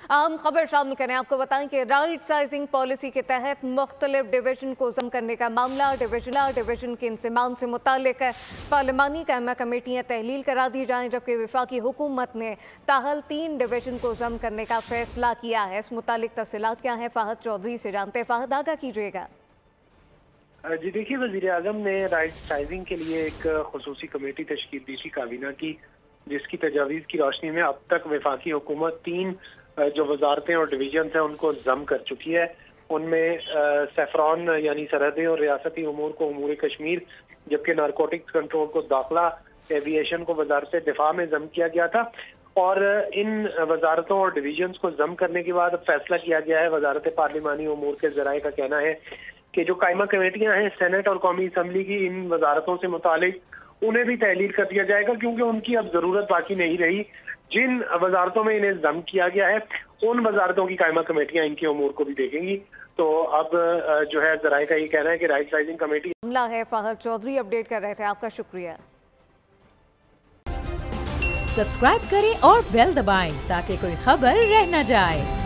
अहम खबर शामिल करें। आपको बताएं कि राइट साइजिंग पॉलिसी के तहत मुख्तलिफ डिवीजन को जम करने का मामला डिवीजन के इंसमाम से मुतालिक पार्लिमानी कायमा कमेटियां तहलील करा दी जाएं, जबकि वफाकी हुकूमत ने ताहल 3 डिवीजन को जम करने का फैसला किया है। इस मुतालिक तफसीलात क्या है, फाहद चौधरी से जानते हैं। फाहद, आगाह कीजिएगा। जी देखिए, वज़ीर आज़म ने राइट साइजिंग के लिए एक खुसूसी कमेटी तश्कील दी थी काबीना की, जिसकी तजावीज़ की रोशनी में अब तक वफाकी हुकूमत 3 जो वजारतें और डिवीजन हैं उनको जम कर चुकी है। उनमें सैफरान यानी सरहदें और रियासती उमूर को उमूर कश्मीर, जबकि नारकोटिक्स कंट्रोल को दाखिला, एविएशन को वजारत दिफा में जम किया गया था। और इन वजारतों और डिवीजन को जम करने के बाद फैसला किया गया है। वजारत पार्लिमानी उमूर के ज़राए का कहना है कि जो कायमा कमेटियां हैं सेनेट और कौमी असम्बली की, इन वजारतों से मुतालिक उन्हें भी तहलील कर दिया जाएगा, क्योंकि उनकी अब जरूरत बाकी नहीं रही। जिन वजारतों में इन्हें जम किया गया है उन वजारतों की कायमा कमेटियां इनके उमूर को भी देखेंगी। तो अब जो है ज़राए का ये कहना है कि राइट साइजिंग कमेटी मामला है। फाहद चौधरी अपडेट कर रहे थे, आपका शुक्रिया। सब्सक्राइब करें और बेल दबाएं ताकि कोई खबर रह न जाए।